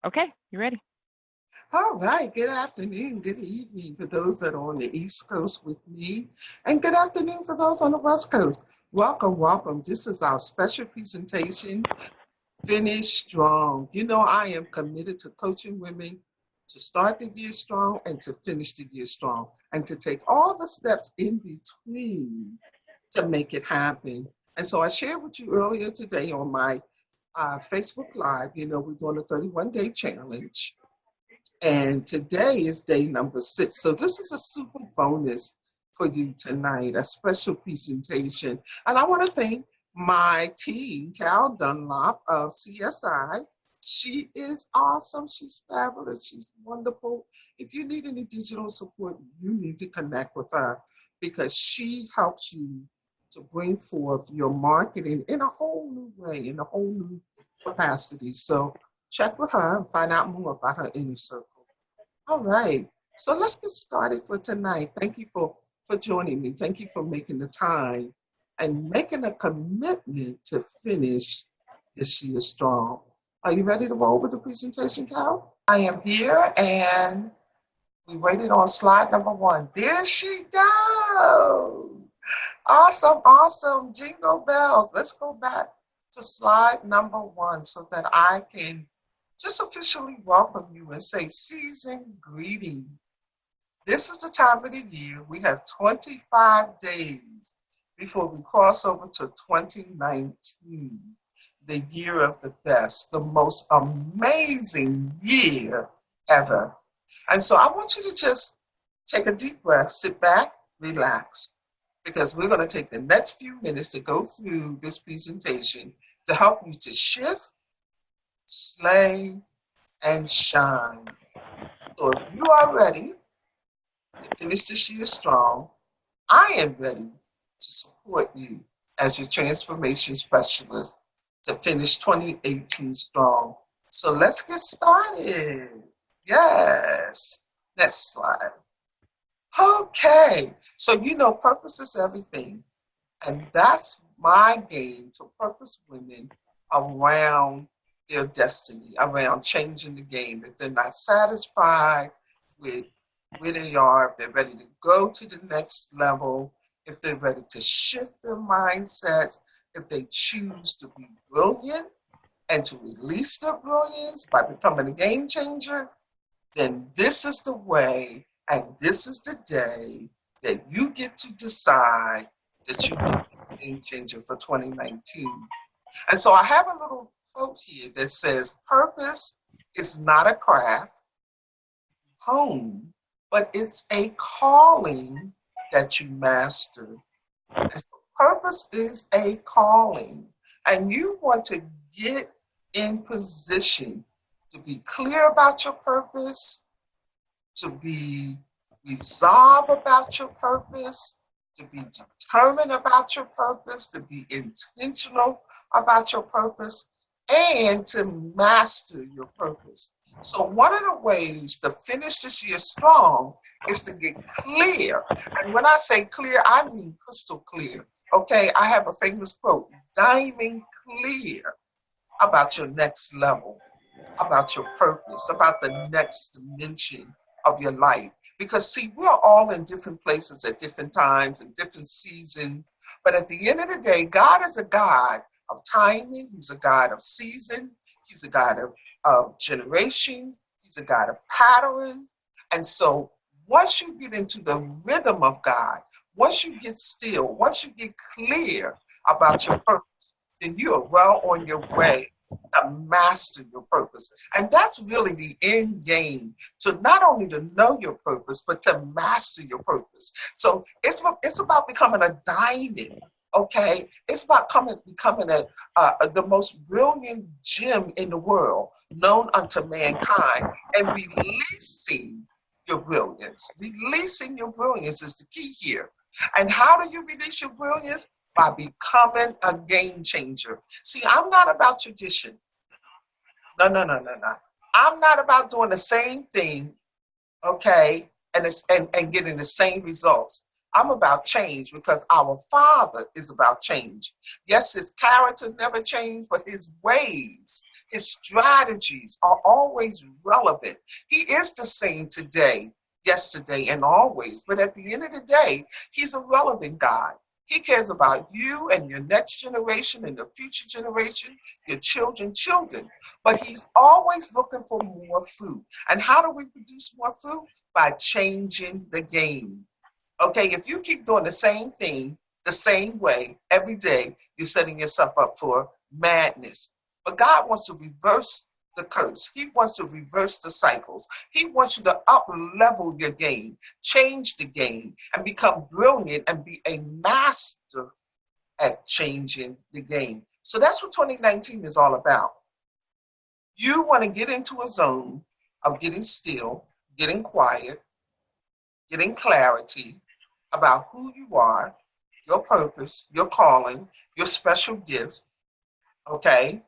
Okay, you ready? All right, good afternoon, good evening for those that are on the East Coast with me, and good afternoon for those on the West Coast. Welcome, welcome. This is our special presentation, Finish Strong. You know, I am committed to coaching women to start the year strong and to finish the year strong, and to take all the steps in between to make it happen. And so I shared with you earlier today on my Facebook Live, we're doing a 31-day challenge. And today is day number 6. So this is a super bonus for you tonight, a special presentation. And I want to thank my team, Cal Dunlop of CSI. She is awesome. She's fabulous. She's wonderful. If you need any digital support, you need to connect with her because she helps you to bring forth your marketing in a whole new way, in a whole new capacity. So check with her and find out more about her inner circle. All right. So let's get started for tonight. Thank you for joining me. Thank you for making the time and making a commitment to finish this year strong. Are you ready to roll with the presentation, Cal? I am here and we waited on slide number 1. There she goes. Awesome, awesome. Jingle bells. Let's go back to slide number 1 so that I can just officially welcome you and say season greeting. This is the time of the year. We have 25 days before we cross over to 2019, the year of the best, the most amazing year ever. And so I want you to just take a deep breath, sit back, relax, because we're going to take the next few minutes to go through this presentation to help you to shift, slay, and shine. So if you are ready to finish this year strong, I am ready to support you as your transformation specialist to finish 2018 strong. So let's get started. Yes. Next slide. Okay. So purpose is everything. And that's my game to purpose women around their destiny, around changing the game. If they're not satisfied with where they are, if they're ready to go to the next level, if they're ready to shift their mindsets, if they choose to be brilliant and to release their brilliance by becoming a game changer, then this is the way and this is the day that you get to decide that you can be a game changer for 2019. And so I have a little quote here that says, purpose is not a craft, home, but it's a calling that you master. And so purpose is a calling. And you want to get in position to be clear about your purpose, to be resolved about your purpose, to be determined about your purpose, to be intentional about your purpose, and to master your purpose. So one of the ways to finish this year strong is to get clear. And when I say clear, I mean crystal clear. Okay, I have a famous quote, diamond clear about your next level, about your purpose, about the next dimension of your life. Because see, we're all in different places at different times and different seasons. But at the end of the day, God is a God of timing. He's a God of season. He's a God of generations. He's a God of patterns. And so once you get into the rhythm of God, once you get still, once you get clear about your purpose, then you are well on your way to master your purpose. And that's really the end game, to not only to know your purpose, but to master your purpose. So it's about becoming a diamond. Okay, it's about becoming the most brilliant gem in the world, known unto mankind, and releasing your brilliance. Releasing your brilliance is the key here. And how do you release your brilliance? By becoming a game changer. See, I'm not about tradition. No, no, no, no, no. I'm not about doing the same thing, okay, and getting the same results. I'm about change because our Father is about change. Yes, his character never changed, but his ways, his strategies are always relevant. He is the same today, yesterday, and always. But at the end of the day, he's a relevant God. He cares about you and your next generation and the future generation, your children. But he's always looking for more fruit. And how do we produce more fruit? By changing the game. Okay, if you keep doing the same thing the same way every day, you're setting yourself up for madness. But God wants to reverse the curse. He wants to reverse the cycles. He wants you to up level your game, change the game, and become brilliant and be a master at changing the game. So that's what 2019 is all about. You want to get into a zone of getting still, getting quiet, getting clarity about who you are, your purpose, your calling, your special gift, okay?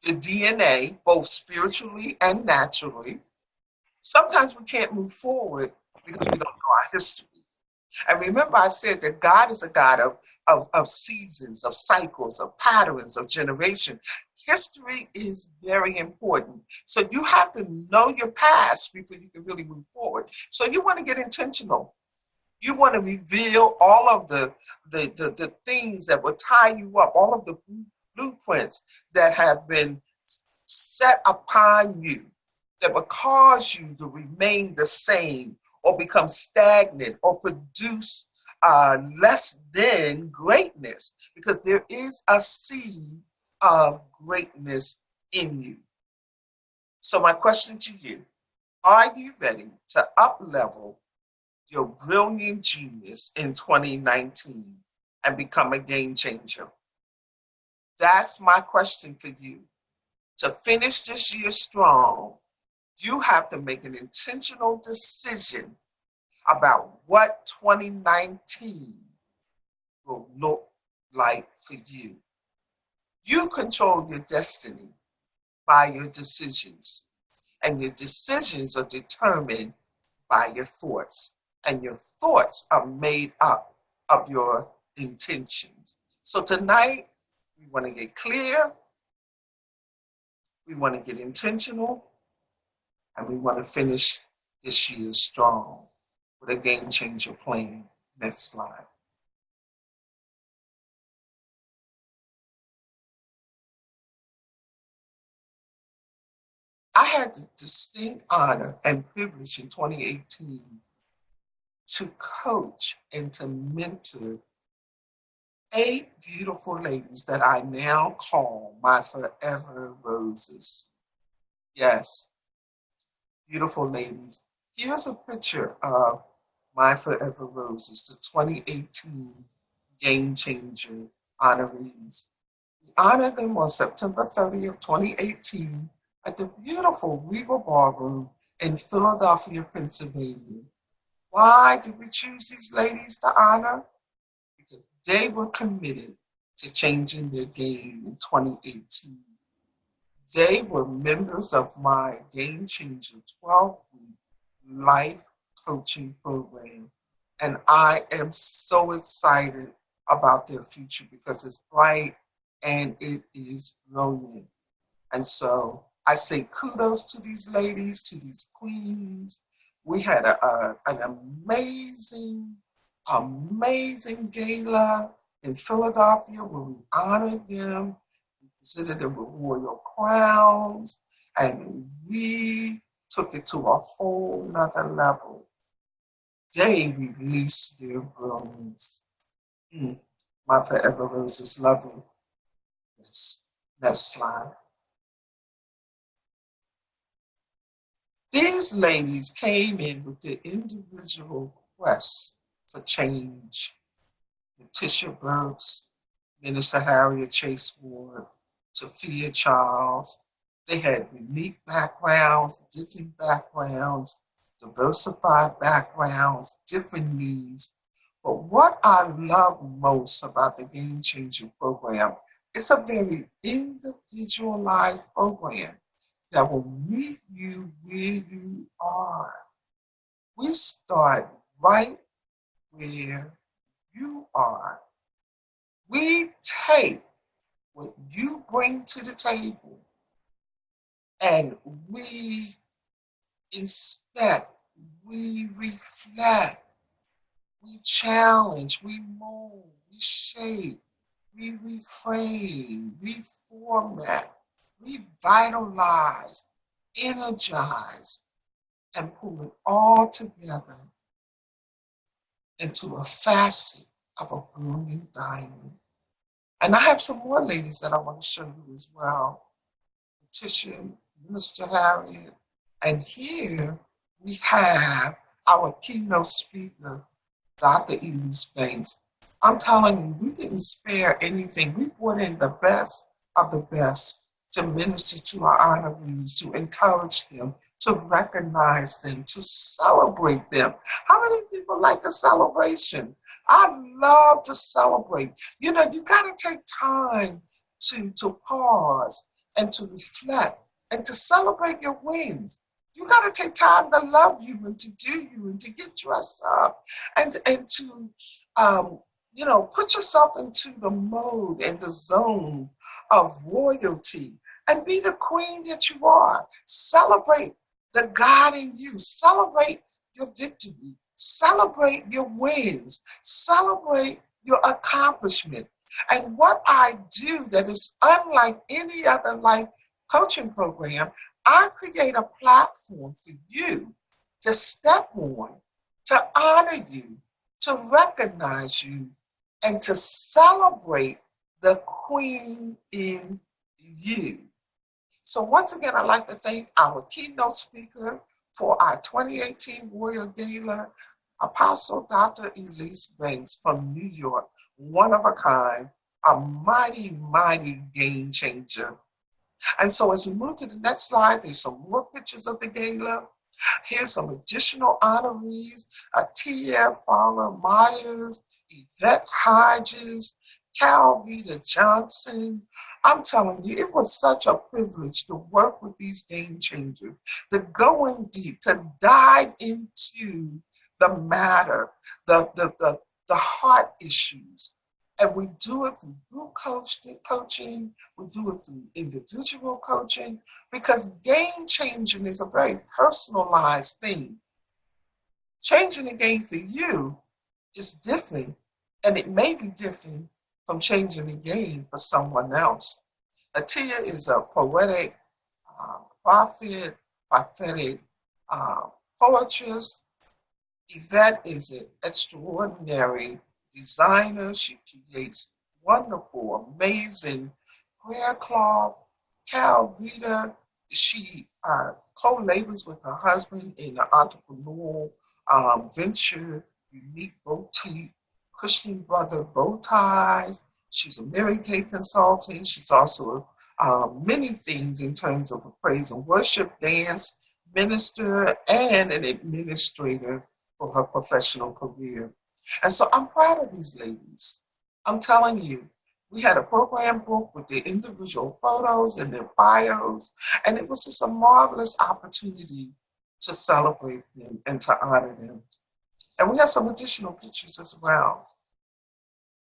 Your DNA, both spiritually and naturally. Sometimes we can't move forward because we don't know our history. And remember, I said that God is a God of seasons, of cycles, of patterns, of generation. History is very important. So you have to know your past before you can really move forward. So you want to get intentional. You want to reveal all of the things that will tie you up, all of the blueprints that have been set upon you that will cause you to remain the same or become stagnant or produce less than greatness, because there is a seed of greatness in you. So my question to you, are you ready to up-level your brilliant genius in 2019 and become a game changer? That's my question for you. To finish this year strong, you have to make an intentional decision about what 2019 will look like for you. You control your destiny by your decisions, and your decisions are determined by your thoughts, and your thoughts are made up of your intentions. So tonight, we want to get clear, we want to get intentional, and we want to finish this year strong with a game changer plan. Next slide. I had the distinct honor and privilege in 2018 to coach and to mentor 8 beautiful ladies that I now call my forever roses. Yes, beautiful ladies. Here's a picture of my forever roses, the 2018 Game Changer honorees. We honored them on September 30th, 2018 at the beautiful Regal Ballroom in Philadelphia, Pennsylvania. Why did we choose these ladies to honor? Because they were committed to changing their game in 2018. They were members of my Game Changer 12-week life coaching program. And I am so excited about their future because it's bright and it is brilliant. And so I say kudos to these ladies, to these queens. We had an amazing gala in Philadelphia where we honored them. We presented them with royal crowns, and we took it to a whole nother level. They released their brilliance. My forever roses, lovely. Yes. Next slide. These ladies came in with their individual quest for change. Letitia Burks, Minister Harriet Chase Ward, Sophia Charles. They had unique backgrounds, different backgrounds, diversified backgrounds, different needs. But what I love most about the Game Changer program, it's a very individualized program that will meet you where you are. We start right where you are. We take what you bring to the table and we inspect, we reflect, we challenge, we mold, we shape, we reframe, reformat, revitalize, energize, and pull it all together into a facet of a brilliant diamond. And I have some more ladies that I want to show you as well. Patricia, Minister Harriet, and here we have our keynote speaker, Dr. Elise Banks. I'm telling you, we didn't spare anything. We brought in the best of the best to minister to our honorees, to encourage them, to recognize them, to celebrate them. How many people like a celebration? I love to celebrate. You know, you got to take time to pause and to reflect and to celebrate your wins. You got to take time to love you and to do you and to get dressed up and to, you know, put yourself into the mode and the zone of royalty and be the queen that you are. Celebrate the God in you. Celebrate your victory. Celebrate your wins. Celebrate your accomplishment. And what I do that is unlike any other life coaching program, I create a platform for you to step on, to honor you, to recognize you, and to celebrate the queen in you. So once again, I'd like to thank our keynote speaker for our 2018 Royal Gala, Apostle Dr. Elise Banks from New York, one of a kind, a mighty, mighty game changer. And so as we move to the next slide, there's some more pictures of the gala. Here's some additional honorees: Atia Fowler Myers, Yvette Hodges, Calvita Johnson. I'm telling you, it was such a privilege to work with these game changers, to go in deep, to dive into the matter, the heart issues. And we do it through group coaching, we do it through individual coaching, because game changing is a very personalized thing. Changing the game for you is different, and it may be different from changing the game for someone else. Atia is a poetic prophet, prophetic poetess. Yvette is an extraordinary designer. She creates wonderful, amazing prayer cloth. Calvita, she co-labors with her husband in an entrepreneurial venture, Unique Boutique, Christian Brother Bow Ties. She's a Mary Kay consultant. She's also many things in terms of a praise and worship, dance minister, and an administrator for her professional career. And so I'm proud of these ladies. I'm telling you, we had a program book with their individual photos and their bios, and it was just a marvelous opportunity to celebrate them and to honor them. And we have some additional pictures as well.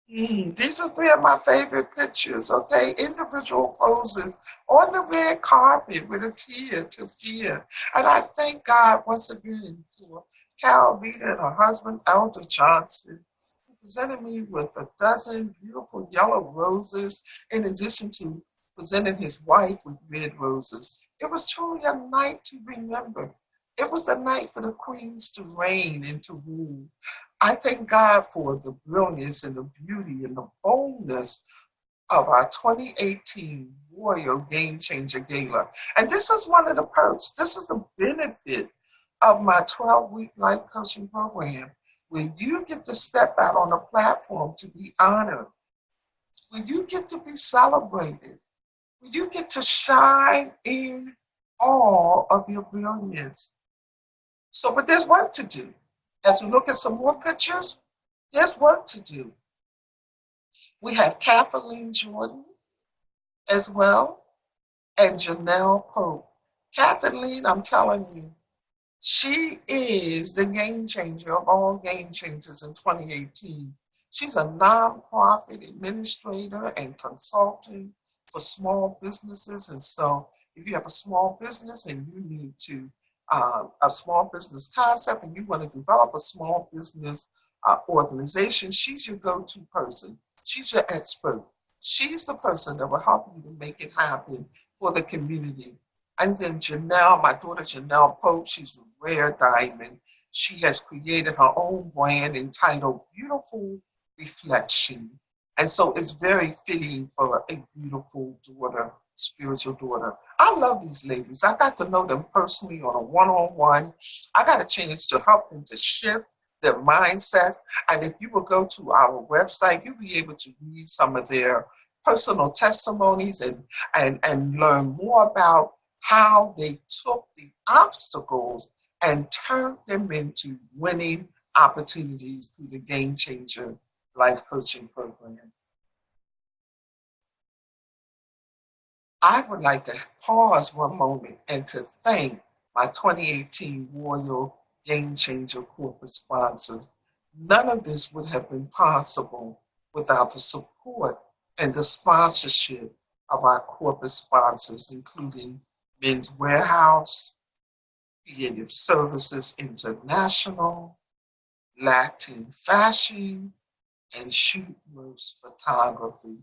These are three of my favorite pictures, okay? Individual poses on the red carpet with Atia, Tafia. And I thank God once again for Calvita and her husband, Elder Johnson, who presented me with a dozen beautiful yellow roses, in addition to presenting his wife with red roses. It was truly a night to remember. It was a night for the queens to reign and to rule. I thank God for the brilliance and the beauty and the boldness of our 2018 Royal Game Changer Gala. And this is one of the perks. This is the benefit of my 12-week life coaching program, where you get to step out on a platform to be honored, where you get to be celebrated, where you get to shine in all of your brilliance. So, but there's work to do. As we look at some more pictures, there's work to do. We have Kathleen Jordan as well, and Janelle Pope. Kathleen, I'm telling you, She is the game changer of all game changers in 2018. She's a nonprofit administrator and consultant for small businesses. And so if you have a small business and you need to, a small business concept and you want to develop a small business organization, she's your go-to person. She's your expert. She's the person that will help you to make it happen for the community. And then Janelle, my daughter Janelle Pope, she's a rare diamond. She has created her own brand entitled Beautiful Reflection. And so it's very fitting for a beautiful daughter, spiritual daughter. I love these ladies. I got to know them personally on a one-on-one. I got a chance to help them to shift their mindset. And if you will go to our website, you'll be able to read some of their personal testimonies and learn more about how they took the obstacles and turned them into winning opportunities through the Game Changer life coaching program. I would like to pause one moment and to thank my 2018 Royal Game Changer corporate sponsors. None of this would have been possible without the support and the sponsorship of our corporate sponsors, including Men's Warehouse, Creative Services International, Latin Fashion, and Shootworks Photography.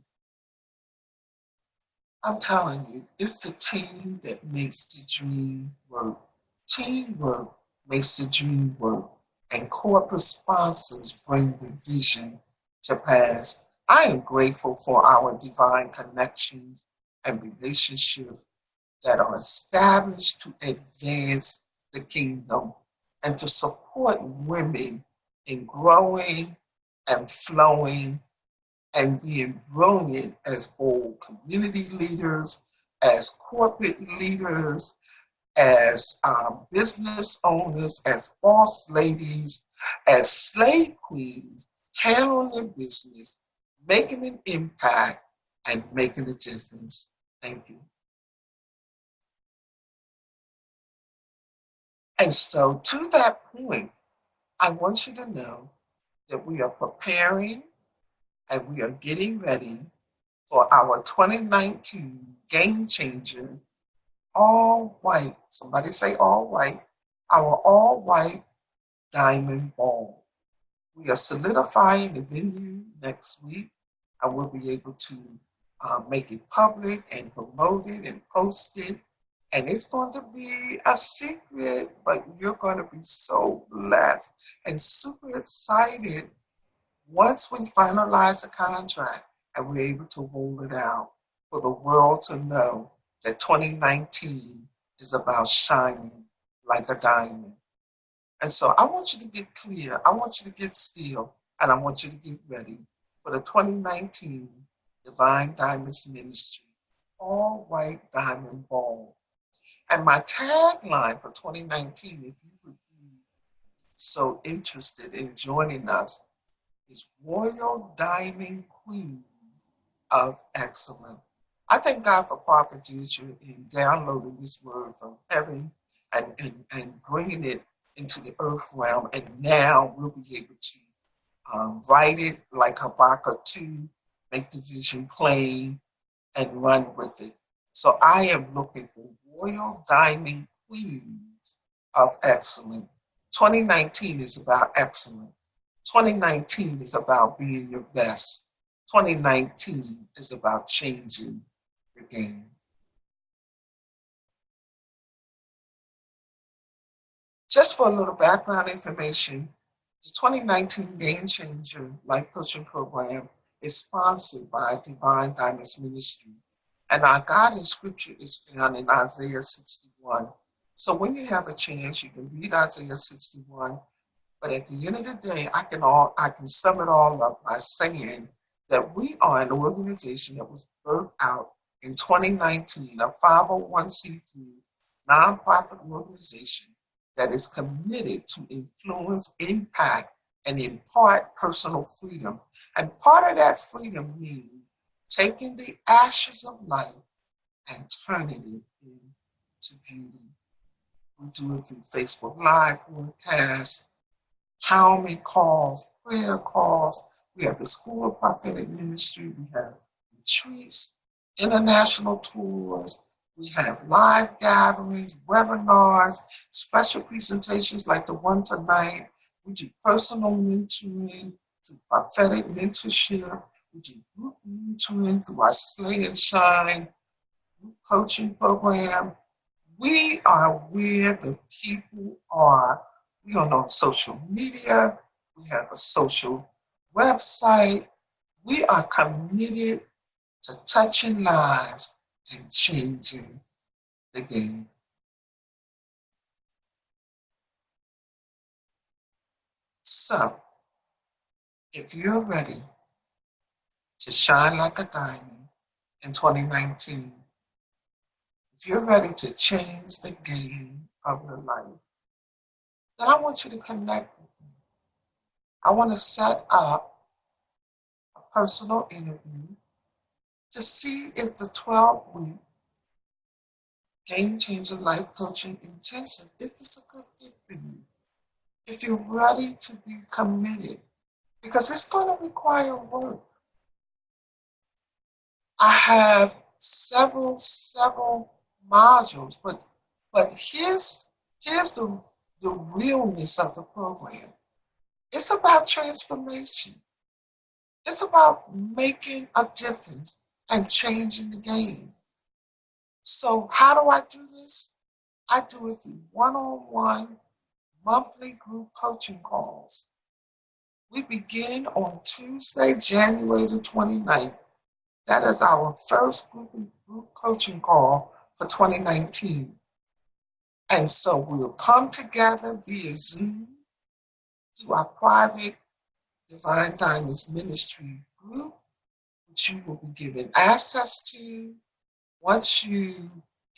I'm telling you, it's the team that makes the dream work. Teamwork makes the dream work, and corporate sponsors bring the vision to pass. I am grateful for our divine connections and relationships that are established to advance the kingdom and to support women in growing and flowing and being brilliant as bold community leaders, as corporate leaders, as business owners, as boss ladies, as slave queens, handling their business, making an impact, and making a difference. Thank you. And so to that point, I want you to know that we are preparing and we are getting ready for our 2019 Game Changer all white, somebody say all white, our all white diamond ball. We are solidifying the venue next week, and we'll be able to make it public and promote it and post it. And it's going to be a secret, but you're going to be so blessed and super excited once we finalize the contract and we're able to roll it out for the world to know that 2019 is about shining like a diamond. And so I want you to get clear, I want you to get still, and I want you to get ready for the 2019 Divine Diamonds Ministry All White Diamond Ball. And my tagline for 2019, if you would be so interested in joining us, is Royal Diamond Queens of Excellence. I thank God for Prophet Deirdre in downloading this word from heaven and bringing it into the earth realm. And now we'll be able to write it like Habakkuk 2, make the vision plain, and run with it. So I am looking for Royal Diamond Queens of Excellence. 2019 is about excellence. 2019 is about being your best. 2019 is about changing the game. Just for a little background information, the 2019 Game Changer Life Coaching Program is sponsored by Divine Diamonds Ministry. And our guiding scripture is found in Isaiah 61. So when you have a chance, you can read Isaiah 61. But at the end of the day, I can sum it all up by saying that we are an organization that was birthed out in 2019, a 501c3 nonprofit organization that is committed to influence, impact, and impart personal freedom. And part of that freedom means taking the ashes of life and turning it into beauty. We do it through Facebook Live broadcasts, empowerment calls, prayer calls. We have the School of Prophetic Ministry. We have retreats, international tours. We have live gatherings, webinars, special presentations like the one tonight. We do personal mentoring through prophetic mentorship. We do group mentoring through our Slay and Shine group coaching program. We are where the people are. We are on social media. We have a social website. We are committed to touching lives and changing the game. So, if you're ready to shine like a diamond in 2019, if you're ready to change the game of your life, then I want you to connect with me. I want to set up a personal interview to see if the 12-week Game Changer Life Coaching Intensive, if it's a good fit for you, if you're ready to be committed, because it's going to require work. I have several modules, but here's the realness of the program. It's about transformation. It's about making a difference and changing the game. So how do I do this? I do it through one-on-one monthly group coaching calls. We begin on Tuesday, January the 29th. That is our first group coaching call for 2019. And so we'll come together via Zoom to our private Divine Diamonds Ministry group, which you will be given access to once you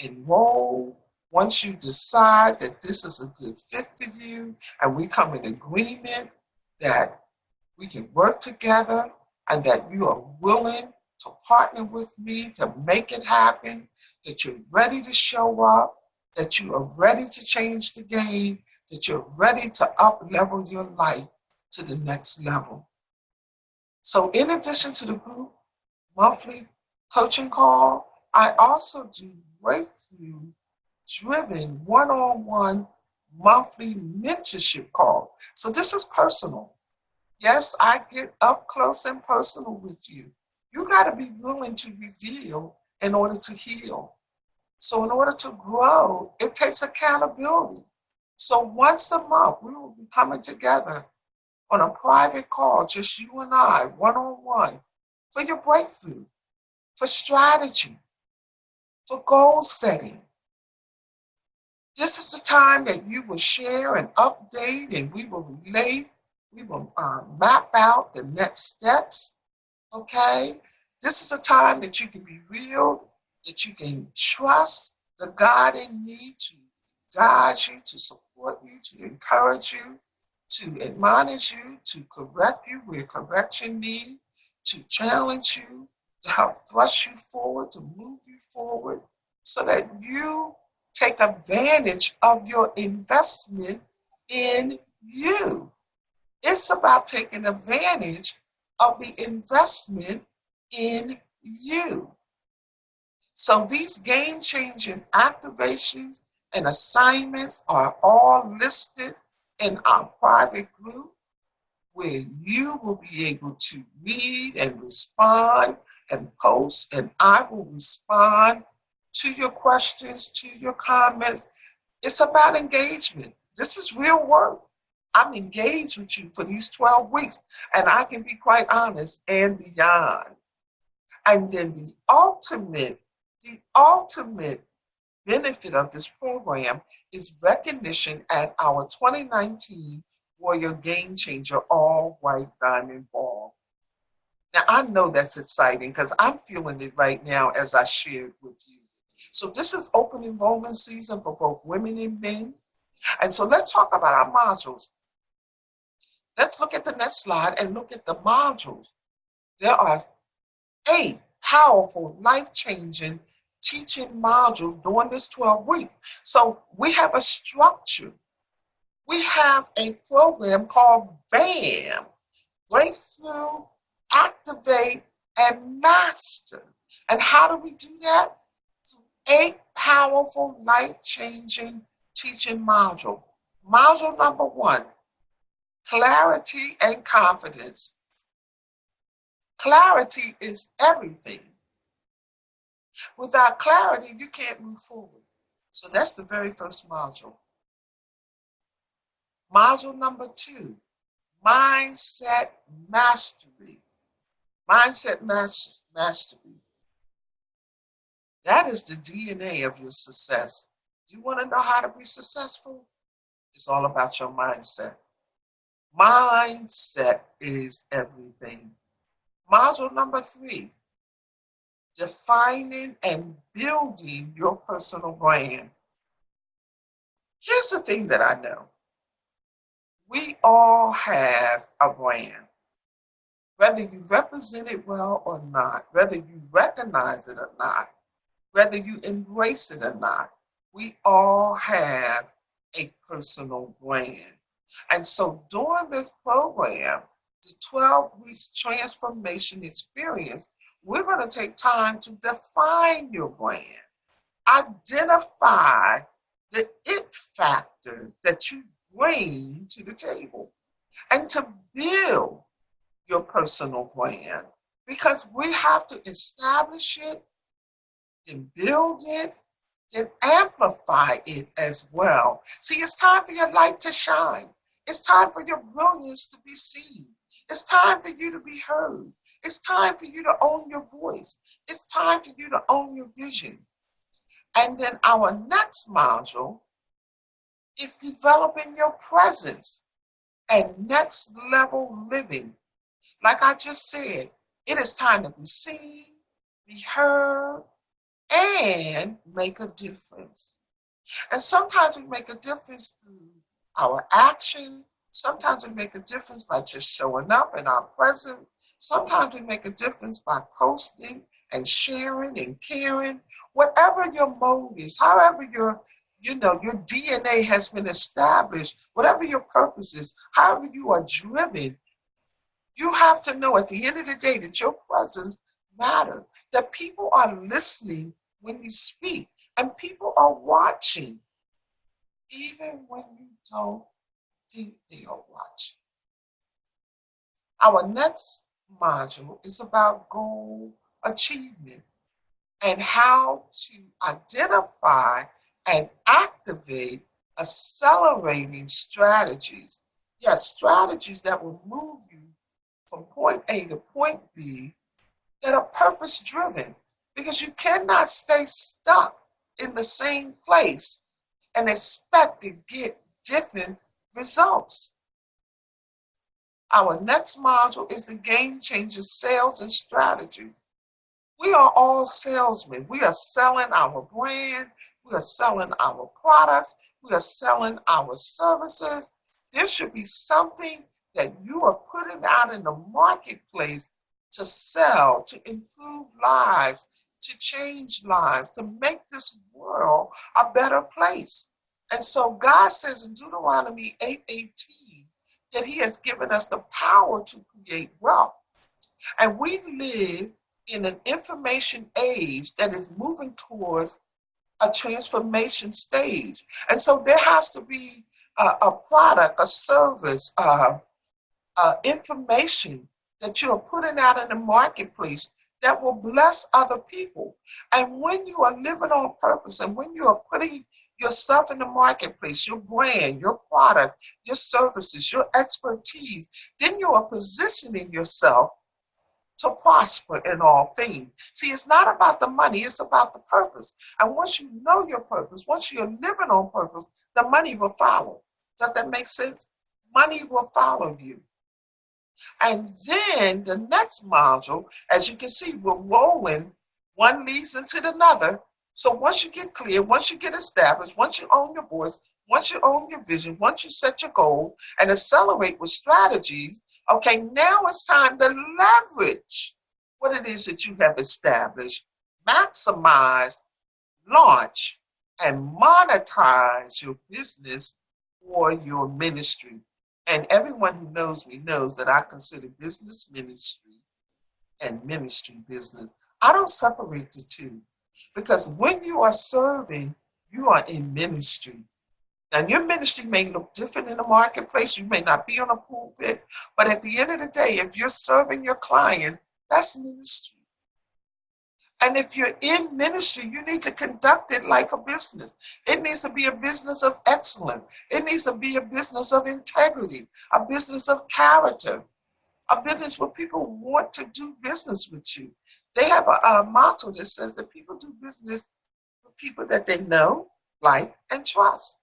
enroll, once you decide that this is a good fit for you, and we come in agreement that we can work together and that you are willing to partner with me to make it happen, that you're ready to show up, that you are ready to change the game, that you're ready to up-level your life to the next level. So in addition to the group monthly coaching call, I also do breakthrough-driven one-on-one monthly mentorship call. So this is personal. Yes, I get up close and personal with you. You got to be willing to reveal in order to heal. So in order to grow, it takes accountability. So once a month, we will be coming together on a private call, just you and I, one-on-one, for your breakthrough, for strategy, for goal setting. This is the time that you will share and update, and we will relate. We will map out the next steps, okay? This is a time that you can be real, that you can trust the God in me to guide you, to support you, to encourage you, to admonish you, to correct you where correction needs, to challenge you, to help thrust you forward, to move you forward, so that you take advantage of your investment in you. It's about taking advantage of the investment in you. So these game-changing activations and assignments are all listed in our private group, where you will be able to read and respond and post, and I will respond to your questions, to your comments. It's about engagement. This is real work. I'm engaged with you for these 12 weeks, and I can be quite honest, and beyond. And then the ultimate benefit of this program is recognition at our 2019 Warrior Game Changer All White Diamond Ball. Now, I know that's exciting because I'm feeling it right now as I shared with you. So this is open enrollment season for both women and men. And so let's talk about our modules. Let's look at the next slide and look at the modules. There are 8 powerful, life-changing teaching modules during this 12 weeks. So we have a structure. We have a program called BAM, Breakthrough, Activate, and Master. And how do we do that? 8 powerful, life-changing teaching modules. Module number 1, clarity and confidence. Clarity is everything. Without clarity, you can't move forward. So that's the very first module. Module number 2, mindset mastery. Mindset mastery. That is the DNA of your success. You want to know how to be successful? It's all about your mindset. Mindset is everything. Module number 3, defining and building your personal brand. Here's the thing that I know. We all have a brand. Whether you represent it well or not, whether you recognize it or not, whether you embrace it or not, we all have a personal brand. And so during this program, the 12 weeks transformation experience, we're going to take time to define your brand, identify the it factor that you bring to the table, and to build your personal brand, because we have to establish it, then build it, then amplify it as well. See, it's time for your light to shine. It's time for your brilliance to be seen. It's time for you to be heard. It's time for you to own your voice. It's time for you to own your vision. And then our next module is developing your presence and next level living. Like I just said, it is time to be seen, be heard, and make a difference. And sometimes we make a difference through our action. Sometimes we make a difference by just showing up in our presence. Sometimes we make a difference by posting and sharing and caring. Whatever your mode is, however your DNA has been established, whatever your purpose is, however you are driven, you have to know at the end of the day that your presence matters, that people are listening when you speak, and people are watching, even when you don't think they are watching. Our next module is about goal achievement and how to identify and activate accelerating strategies. Yes, strategies that will move you from point A to point B that are purpose-driven, because you cannot stay stuck in the same place and expect to get different results. Our next module is the Game Changer Sales and Strategy. We are all salesmen. We are selling our brand. We are selling our products. We are selling our services. There should be something that you are putting out in the marketplace to sell, to improve lives, to change lives, to make this world a better place. And so God says in Deuteronomy 8:18 that he has given us the power to create wealth. And we live in an information age that is moving towards a transformation stage. And so there has to be a product, a service, information that you are putting out in the marketplace that will bless other people. And when you are living on purpose, and when you are putting yourself in the marketplace, your brand, your product, your services, your expertise, then you are positioning yourself to prosper in all things. See, it's not about the money, it's about the purpose. And once you know your purpose, once you're living on purpose, the money will follow. Does that make sense? Money will follow you. And then the next module, as you can see, we're rolling, one leads into another. So once you get clear, once you get established, once you own your voice, once you own your vision, once you set your goal and accelerate with strategies, okay, now it's time to leverage what it is that you have established, maximize launch and monetize your business or your ministry. And everyone who knows me knows that I consider business ministry and ministry business. I don't separate the two, because when you are serving, you are in ministry. Now, your ministry may look different in the marketplace. You may not be on a pulpit, but at the end of the day, if you're serving your client, that's ministry. And if you're in ministry, you need to conduct it like a business. It needs to be a business of excellence. It needs to be a business of integrity, a business of character, a business where people want to do business with you. They have a motto that says that people do business with people that they know, like, and trust.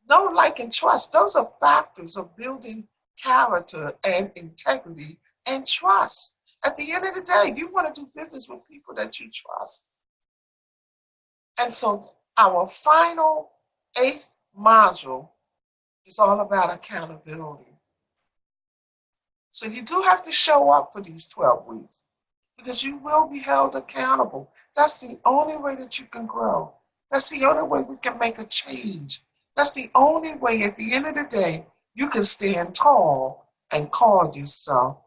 Know, like, and trust, those are factors of building character and integrity and trust. At the end of the day, you want to do business with people that you trust. And so our final 8th module is all about accountability. So you do have to show up for these 12 weeks, because you will be held accountable. That's the only way that you can grow. That's the only way we can make a change. That's the only way, at the end of the day, you can stand tall and call yourself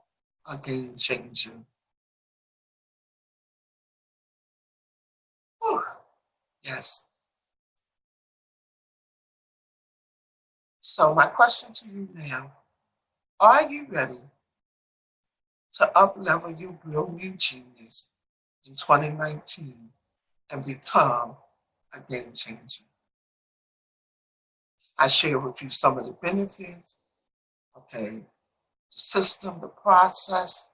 a game changer. Whew. Yes. So my question to you now, are you ready to up-level your brilliant genius in 2019 and become a game changer? I share with you some of the benefits, okay, the system, the process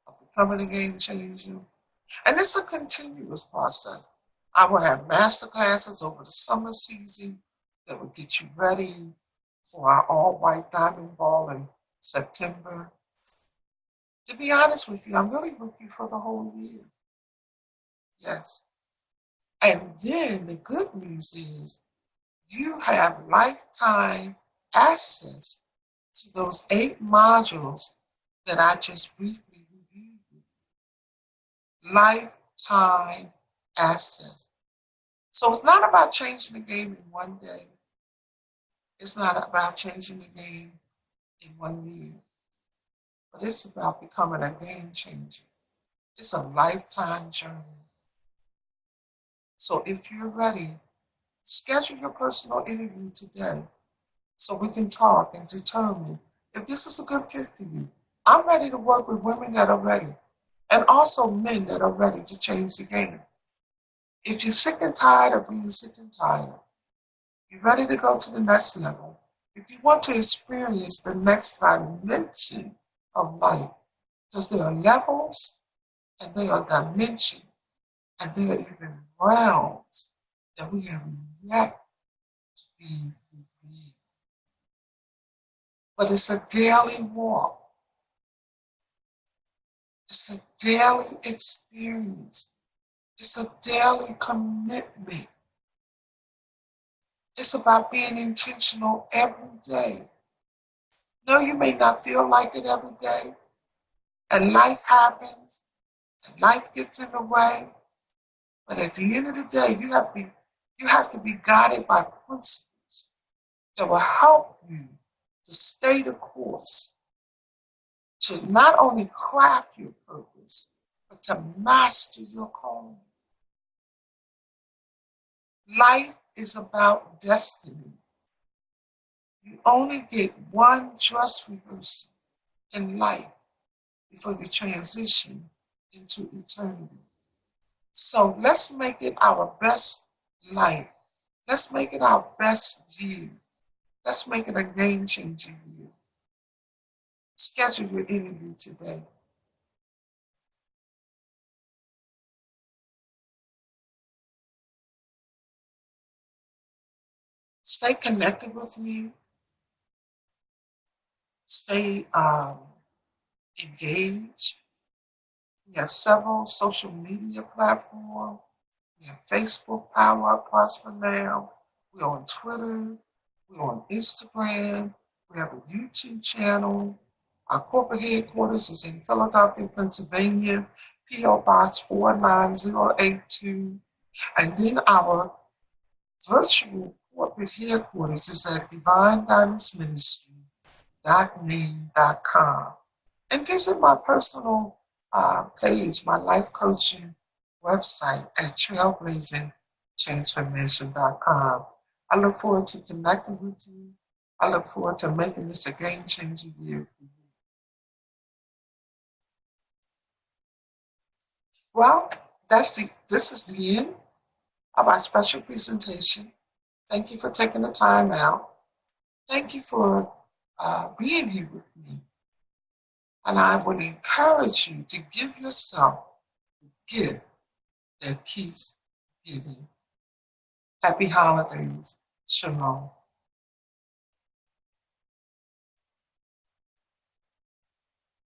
of becoming a game changer. And it's a continuous process. I will have master classes over the summer season that will get you ready for our all-white diamond ball in September. To be honest with you, I'm really with you for the whole year. Yes. And then the good news is you have lifetime access to those 8 modules that I just briefly reviewed. Lifetime access. So it's not about changing the game in one day. It's not about changing the game in 1 year. But it's about becoming a game changer. It's a lifetime journey. So if you're ready, schedule your personal interview today so we can talk and determine if this is a good fit for you. I'm ready to work with women that are ready, and also men that are ready to change the game. If you're sick and tired of being sick and tired, you're ready to go to the next level, if you want to experience the next dimension of life, because there are levels and there are dimensions and there are even realms that we have yet to be revealed. But it's a daily walk. It's a daily experience. It's a daily commitment. It's about being intentional every day. No, you may not feel like it every day, and life happens, and life gets in the way, but at the end of the day, you have to be guided by principles that will help you to stay the course, to not only craft your purpose, but to master your calling. Life is about destiny. You only get one dress rehearsal in life before you transition into eternity. So let's make it our best life. Let's make it our best year. Let's make it a game-changing year. Schedule your interview today. Stay connected with me. Stay engaged. We have several social media platforms. We have Facebook, Power Up, Prosper Now. We're on Twitter. We're on Instagram. We have a YouTube channel. Our corporate headquarters is in Philadelphia, Pennsylvania, P.O. Box 49082, And then our virtual corporate headquarters is at divinediamondsministry.name.com. And visit my personal page, my life coaching website at trailblazingtransformation.com. I look forward to connecting with you. I look forward to making this a game-changing year for you. Well, this is the end of our special presentation. Thank you for taking the time out. Thank you for being here with me. And I would encourage you to give yourself a gift that keeps giving. Happy holidays. Shalom.